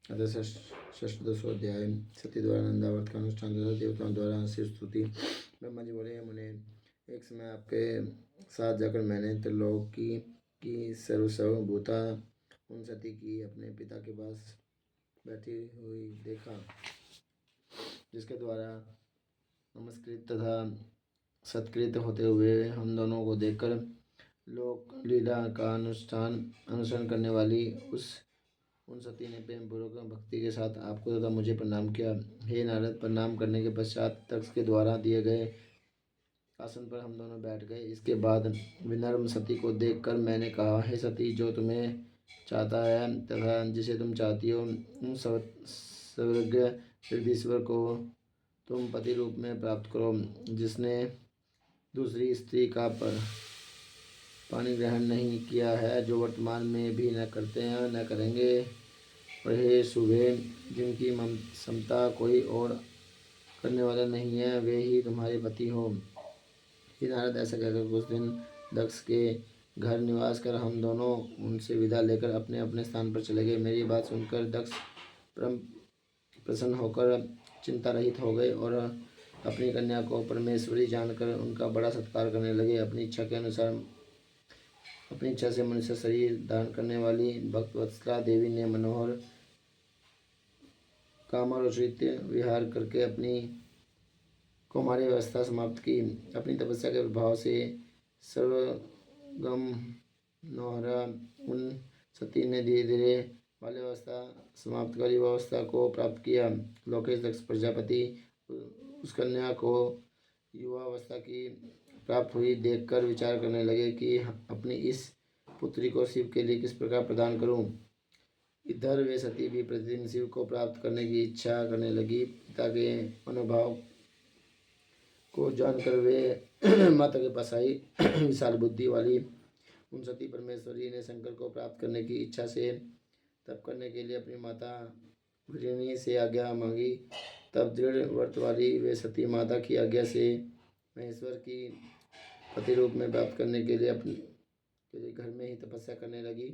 अतः षष्ठदशोध्याय। सती द्वारा नंदावर्त का अनुष्ठान तथा देवताओं द्वारा शिव स्तुति। ब्रह्मा जी बोले, मुने, एक समय आपके साथ जाकर मैंने त्रिलोकी की सर्वभूता उन सती की अपने पिता के पास बैठी हुई देखा, जिसके द्वारा नमस्कृत तथा सत्कृत होते हुए हम दोनों को देखकर लोक लीला का अनुसरण करने वाली उन सती ने प्रेम पूर्वक भक्ति के साथ आपको तथा मुझे प्रणाम किया। हे नारद, प्रणाम करने के पश्चात तक्ष के द्वारा दिए गए आसन पर हम दोनों बैठ गए। इसके बाद विनम्र सती को देखकर मैंने कहा, हे सती, जो तुम्हें चाहता है तथा जिसे तुम चाहती हो, उन सर्वज्ञ जगदीश्वर को तुम पति रूप में प्राप्त करो, जिसने दूसरी स्त्री का पानी ग्रहण नहीं किया है, जो वर्तमान में भी न करते हैं न करेंगे। और हे शुभे, जिनकी समता कोई और करने वाला नहीं है, वे ही तुम्हारे पति हो। हे नारद, ऐसा कहकर कुछ दिन दक्ष के घर निवास कर हम दोनों उनसे विदा लेकर अपने अपने स्थान पर चले गए। मेरी बात सुनकर दक्ष परम प्रसन्न होकर चिंता रहित हो गए और अपनी कन्या को परमेश्वरी जानकर उनका बड़ा सत्कार करने लगे। अपनी इच्छा से मनुष्य शरीर धारण करने वाली भक्तवत्सला देवी ने मनोहर कामोचित विहार करके अपनी कौमारी व्यवस्था समाप्त की। अपनी तपस्या के प्रभाव से सर्वगम नोहरा उन सती ने धीरे धीरे बाल्यावस्था समाप्त कर युवावस्था को प्राप्त किया। लोकेश दक्ष प्रजापति उस कन्या को युवावस्था की प्राप्त हुई देखकर विचार करने लगे कि अपनी इस पुत्री को शिव के लिए किस प्रकार प्रदान करूं। इधर वे सती भी प्रतिदिन शिव को प्राप्त करने की इच्छा करने लगी। पिता के मनोभाव को जानकर वे माता के पास आई। विशाल बुद्धि वाली उन सती परमेश्वरी ने शंकर को प्राप्त करने की इच्छा से तप करने के लिए अपनी माता वृणी से आज्ञा मांगी। तब दृढ़ व्रत वाली वे सती माता की आज्ञा से महेश्वर की पति रूप में प्राप्त करने के लिए घर में ही तपस्या करने लगी।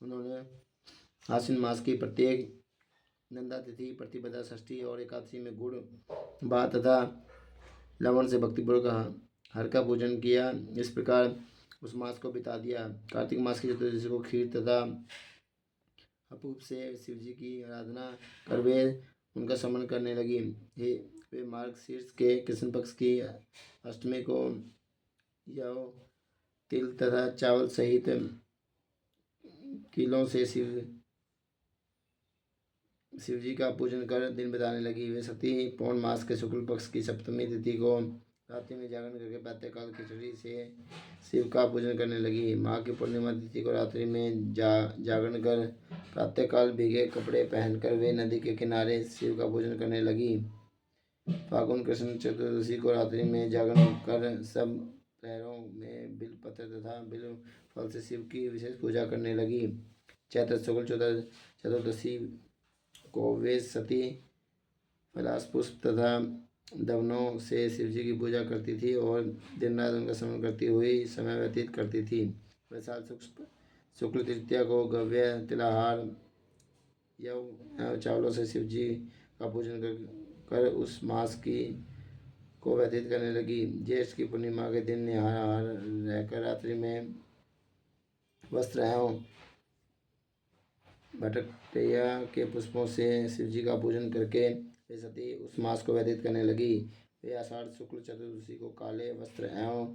उन्होंने आश्विन मास की प्रत्येक नंदा तिथि, प्रतिपदा, षष्ठी और एकादशी में गुड़, भात तथा लवण से भक्तिपूर्वक हर का पूजन किया। इस प्रकार उस मास को बिता दिया। कार्तिक मास की चतुर्दशी को खीर तथा अपूप से शिव जी की आराधना कर वे उनका स्मरण करने लगी। वे मार्गशीर्ष के कृष्ण पक्ष की अष्टमी को यव, तिल तथा चावल सहित किलों से शिव जी का पूजन कर दिन बिताने लगी। वे सती पौष मास के शुक्ल पक्ष की सप्तमी तिथि को रात्रि में जागरण करके प्रातःकाल खिचड़ी से शिव का पूजन करने लगी। माघ की पूर्णिमा तिथि को रात्रि में जागरण कर प्रातःकाल भीगे कपड़े पहनकर वे नदी के किनारे शिव का पूजन करने लगी। फागुन कृष्ण चतुर्दशी को रात्रि में जागरण कर सब प्रहरों में बिल पत्र तथा बिल फल से शिव की विशेष पूजा करने लगी। चैत्र शुक्ल चतुर्दशी को वे सती पलाश पुष्प तथा दवनों से शिवजी की पूजा करती थी और दिन रात उनका स्मरण करती हुई समय व्यतीत करती थी। वैशाख शुक्ल तृतीया को गव्य, तिलहार, यव चावलों से शिवजी का पूजन कर उस मास को व्यतीत करने लगी। ज्येष्ठ की पूर्णिमा के दिन निहार रहकर रात्रि में वस्त्र एवं भटकटैया के पुष्पों से शिवजी का पूजन करके वे सती उस मास को व्यतीत करने लगी। वे आषाढ़ शुक्ल चतुर्दशी को काले वस्त्र एवं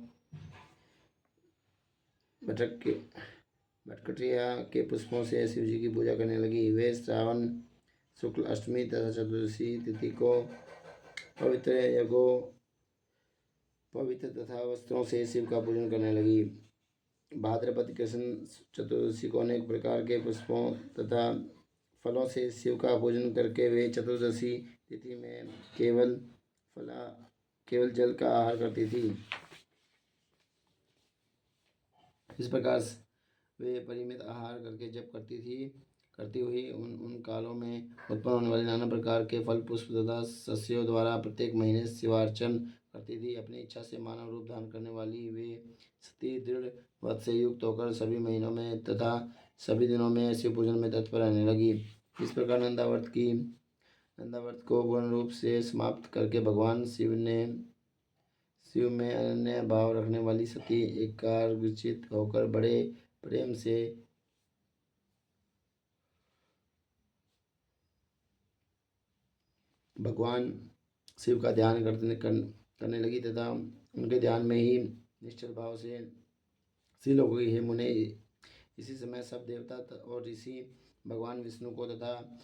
भटकटैया के पुष्पों से शिवजी की पूजा करने लगी। वे श्रावण शुक्ल अष्टमी तथा चतुर्दशी तिथि को पवित्र तथा वस्त्रों से शिव का पूजन करने लगी। भाद्रपद कृष्ण चतुर्दशी को अनेक प्रकार के पुष्पों तथा फलों से शिव का पूजन करके वे चतुर्दशी तिथि में केवल जल का आहार करती थी। इस प्रकार वे परिमित आहार करके जप करती हुई उन कालों में उत्पन्न होने वाले नाना प्रकार के फल पुष्प तथा सस्यों द्वारा प्रत्येक महीने शिवार्चन करती थी। अपनी इच्छा से मानव रूप धारण करने वाली वे सती दृढ़ व्रत से युक्त होकर सभी महीनों में तथा सभी दिनों में शिव पूजन में तत्पर रहने लगी। इस प्रकार नंदाव्रत को पूर्ण रूप से समाप्त करके भगवान शिव में अनन्य भाव रखने वाली सती एकाग्रचित होकर बड़े प्रेम से भगवान शिव का ध्यान करने लगी तथा उनके ध्यान में ही निश्चल भाव से स्थिर हो गई। हे मुने, इसी समय सब देवता और ऋषि भगवान विष्णु को तथा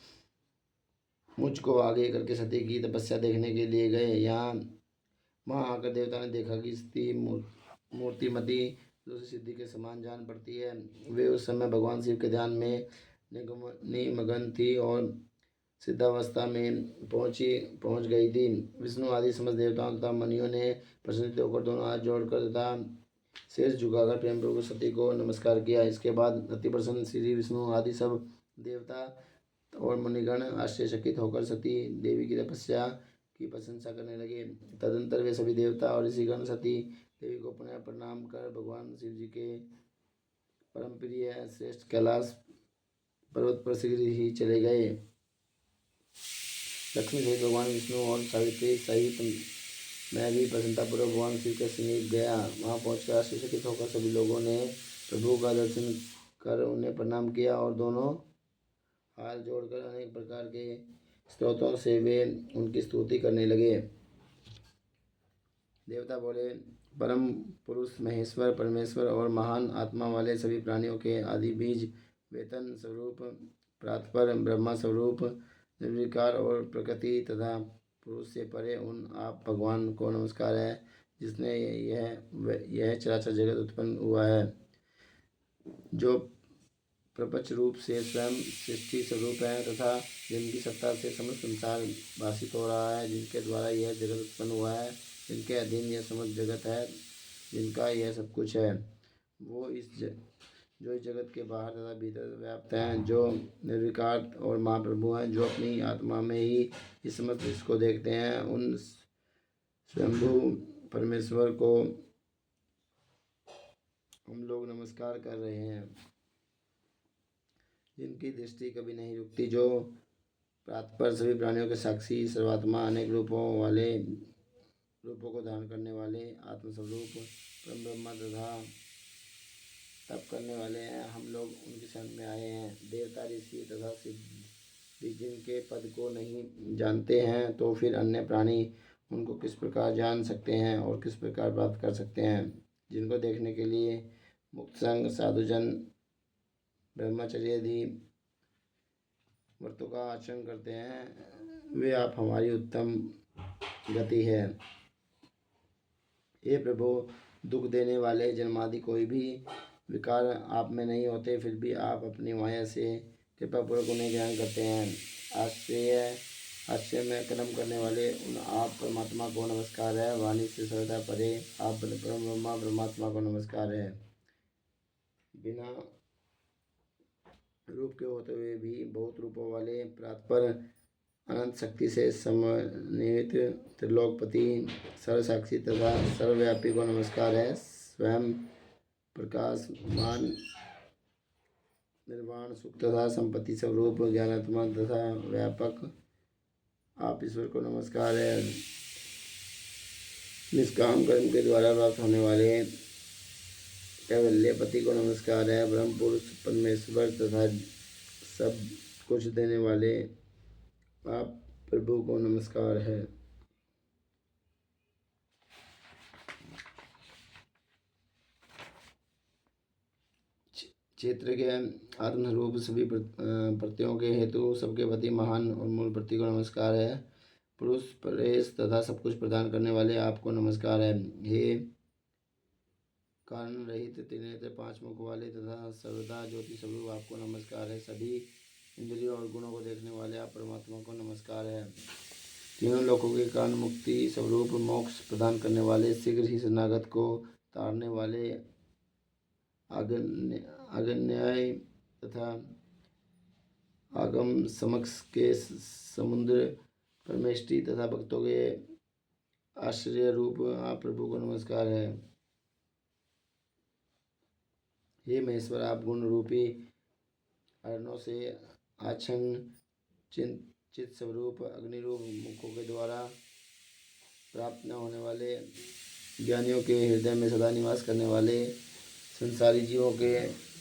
मुझको आगे करके सती की तपस्या देखने के लिए गए। वहाँ आकर देवता ने देखा कि सती मूर्तिमती दूसरी सिद्धि के समान जान पड़ती है। वे उस समय भगवान शिव के ध्यान में निमग्न थी और सिद्धावस्था में पहुँच गई थी। विष्णु आदि समस्त देवताओं तथा मुनियों ने प्रसन्नित होकर दोनों हाथ जोड़कर तथा शीर्ष झुकाकर प्रेम पूर्वक सती को नमस्कार किया। इसके बाद अति प्रसन्न श्री विष्णु आदि सब देवता और मुनिगण आश्चर्यचकित होकर सती देवी की तपस्या की प्रशंसा करने लगे। तदंतर वे सभी देवता और ऋषिगण सती देवी को पुनः प्रणाम कर भगवान शिव जी के परम प्रिय श्रेष्ठ कैलाश पर्वत पर शीघ्र ही चले गए। लक्ष्मी सहित भगवान विष्णु और सावित्री सहित मैं भी प्रसन्नतापूर्वक भगवान शिव के समीप गया। वहाँ पहुँचकर आश्चर्यचकित होकर सभी लोगों ने प्रभु का दर्शन कर उन्हें प्रणाम किया और दोनों हाथ जोड़कर अनेक प्रकार के स्तोत्रों से वे उनकी स्तुति करने लगे। देवता बोले, परम पुरुष महेश्वर परमेश्वर और महान आत्मा वाले सभी प्राणियों के आदि बीज वेतन स्वरूप प्रातपर ब्रह्मा स्वरूप निर्विकार और प्रकृति तथा पुरुष से परे उन आप भगवान को नमस्कार है, जिसने यह चराचर जगत उत्पन्न हुआ है, जो प्रपंच रूप से स्वयं सृष्टि स्वरूप है तथा जिनकी सत्ता से समस्त संसार भाषित हो रहा है, जिनके द्वारा यह जगत उत्पन्न हुआ है, जिनके अधीन यह समस्त जगत है, जिनका यह सब कुछ है, वो जो इस जगत के बाहर तथा भीतर व्याप्त हैं, जो निर्विकार और महाप्रभु हैं, जो अपनी आत्मा में ही इस समस्त विश्व को देखते हैं, उन स्वयंभू परमेश्वर को हम लोग नमस्कार कर रहे हैं, जिनकी दृष्टि कभी नहीं रुकती, जो प्रातपर सभी प्राणियों के साक्षी सर्वात्मा अनेक रूपों को धारण करने वाले आत्मस्वरूप परम ब्रह्मा तथा तप करने वाले हैं। हम लोग उनके शरण में आए हैं। देवता ऋषि तथा सिद्धि जिनके पद को नहीं जानते हैं, तो फिर अन्य प्राणी उनको किस प्रकार जान सकते हैं और किस प्रकार प्राप्त कर सकते हैं। जिनको देखने के लिए मुक्त संग साधुजन ब्रह्मचर्यादि व्रतों का आचरण करते हैं, वे आप हमारी उत्तम गति है। हे प्रभु, दुख देने वाले जन्मादि कोई भी विकार आप में नहीं होते, फिर भी आप अपनी माया से कृपापूर्वक उन्हें ग्रहण करते हैं। आश्चर्य में कर्म करने वाले उन आप परमात्मा को नमस्कार है। वाणी से सर्वथा परे आप परम ब्रह्मा परमात्मा को नमस्कार है। बिना रूप के होते हुए भी बहुत रूपों वाले प्रातपर अनंत शक्ति से समन्वित त्रिलोकपति सर्वसाक्षी तथा सर्वव्यापी को नमस्कार है। स्वयं प्रकाशमान निर्वाण सुख तथा संपत्ति स्वरूप ज्ञानात्मा तथा व्यापक आप ईश्वर को नमस्कार है। निष्काम कर्म के द्वारा प्राप्त होने वाले कैवल्यपति को नमस्कार है। ब्रह्म पुरुष परमेश्वर तथा सब कुछ देने वाले आप प्रभु को नमस्कार है। क्षेत्र के आत्मस्वरूप सभी प्रत्ययों के हेतु सबके पति महान और मूल प्रति को नमस्कार है। पुरुष परेश तथा सब कुछ प्रदान करने वाले आपको नमस्कार है। हे कारण रहित त्रिनेत्र पांच मुख वाले तथा सर्वदा ज्योति स्वरूप आपको नमस्कार है। सभी इंद्रियों और गुणों को देखने वाले आप परमात्मा को नमस्कार है। तीनों लोकों के कारण मुक्ति स्वरूप मोक्ष प्रदान करने वाले, शीघ्र ही शरणागत को तारने वाले, आगन्याय तथा आगम समक्ष के समुद्र परमेष्टि तथा भक्तों के आश्चर्य रूप आप प्रभु को नमस्कार है। हे महेश्वर, आप गुण रूपी अरणों से आच्छन्न चित स्वरूप अग्नि रूप मुखों के द्वारा प्राप्त न होने वाले, ज्ञानियों के हृदय में सदा निवास करने वाले, संसारी जीवों के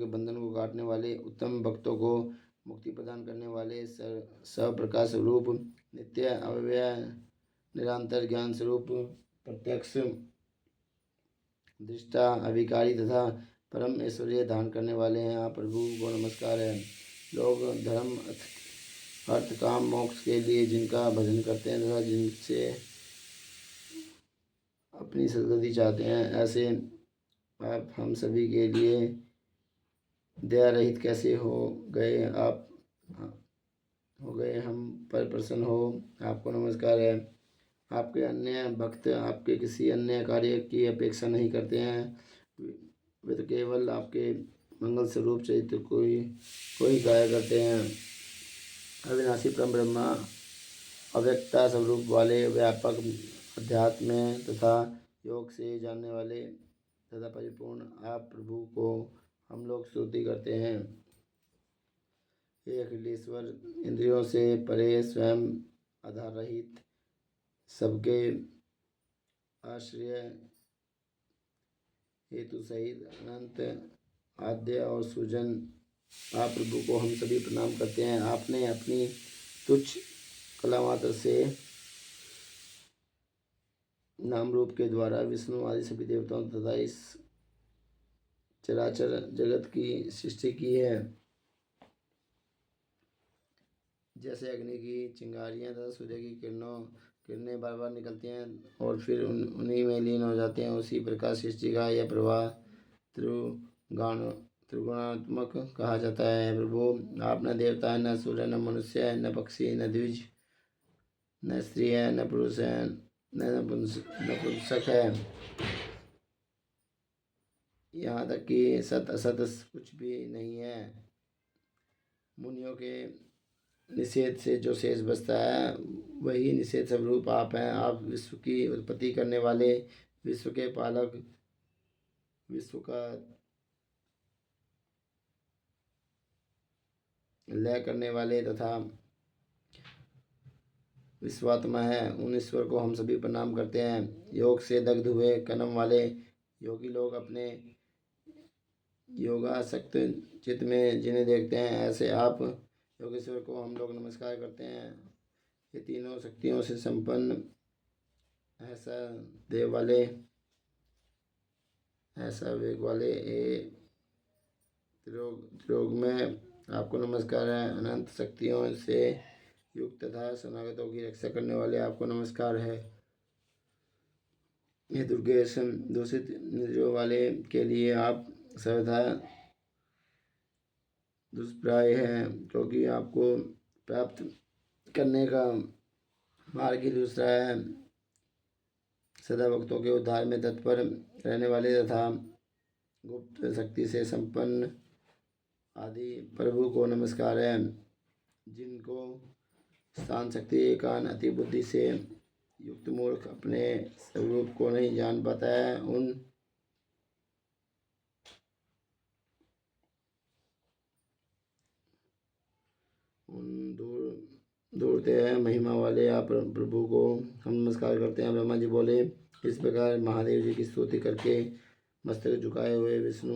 बंधन को काटने वाले, उत्तम भक्तों को मुक्ति प्रदान करने वाले, सप्रकाश स्वरूप, नित्य अव्यय निरंतर ज्ञान स्वरूप, प्रत्यक्ष दृष्टा अविकारी तथा परम ऐश्वर्य दान करने वाले हैं, आप प्रभु को नमस्कार है। लोग धर्म अर्थ काम मोक्ष के लिए जिनका भजन करते हैं तथा जिनसे अपनी सदगति चाहते हैं, ऐसे आप हम सभी के लिए दया रहित कैसे हो गए हम पर प्रसन्न हो, आपको नमस्कार है। आपके अन्य भक्त आपके किसी अन्य कार्य की अपेक्षा नहीं करते हैं, वे तो केवल आपके मंगल स्वरूप चरित्र को ही गाया करते हैं। अविनाशी परम ब्रह्मा, अव्यक्ता स्वरूप वाले, व्यापक अध्यात्म तथा योग से जानने वाले तथा परिपूर्ण आप प्रभु को हम लोग स्तुति करते हैं। हे अखिलेश्वर, इंद्रियों से परे, स्वयं आधार रहित, सबके आश्रय हेतु सहित, अनंत आद्य और सुजन आप प्रभु को हम सभी प्रणाम करते हैं। आपने अपनी तुच्छ कला मात्र से नाम रूप के द्वारा विष्णु आदि सभी देवताओं तथा इस चराचर जगत की सृष्टि की है। जैसे अग्नि की चिंगारियां तथा सूर्य की किरणें बार बार निकलती हैं और फिर उन्हीं में लीन हो जाते हैं, उसी प्रकार सृष्टि का यह प्रवाह त्रिगुणात्मक कहा जाता है। प्रभु, आप न देवता है, न सूर्य, न मनुष्य है, न पक्षी, न द्विज, न स्त्री है, न पुरुष है, न नपुंसक है, यहाँ तक कि सत असत कुछ भी नहीं है। मुनियों के निषेध से जो शेष बचता है वही निषेध स्वरूप आप हैं। आप विश्व की उत्पत्ति करने वाले, विश्व के पालक, विश्व का लय करने वाले तथा विश्वात्मा है। उन ईश्वर को हम सभी प्रणाम करते हैं। योग से दग्ध हुए कर्म वाले योगी लोग अपने योगासक्त चित्त में जिन्हें देखते हैं, ऐसे आप योगेश्वर को हम लोग नमस्कार करते हैं। ये तीनों शक्तियों से संपन्न, ऐसा देव वाले, ऐसा वेग वाले, त्रिलोक में आपको नमस्कार है। अनंत शक्तियों से युक्त तथा शरणागतों की रक्षा करने वाले आपको नमस्कार है। ये दुर्गेश दूषित इंद्रियों वाले के लिए आप सर्वथा दुष्प्राय है, क्योंकि आपको प्राप्त करने का मार्ग ही दूसरा है। सदा भक्तों के उद्धार में तत्पर रहने वाले तथा गुप्त शक्ति से संपन्न आदि प्रभु को नमस्कार है। जिनको स्थान शक्ति एकान अति बुद्धि से युक्त मूर्ख अपने स्वरूप को नहीं जान पाता है, उन दूरते हैं महिमा वाले आप प्रभु को हम नमस्कार करते हैं। ब्रह्मा जी बोले, इस प्रकार महादेव जी की स्तुति करके मस्तक झुकाए हुए विष्णु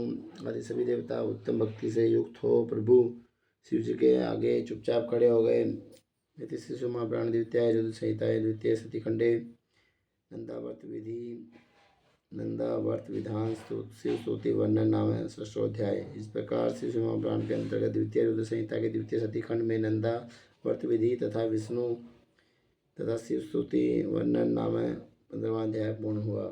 आदि सभी देवता उत्तम भक्ति से युक्त हो प्रभु शिव जी के आगे चुपचाप खड़े हो गए। शिशु महाप्राण द्वितीय युद्ध संहिता द्वितीय सतीखंडे नंदावर्त विधान शिव स्तुति वर्णन नाम है षष्ठोध्याय। इस प्रकार शिशु महाप्राण के अंतर्गत द्वितीय युद्ध संहिता के द्वितीय सतीखंड में नंदावर्त विधि तथा विष्णु तथा शिव स्तुति वर्णन नाम 15वां अध्याय पूर्ण हुआ।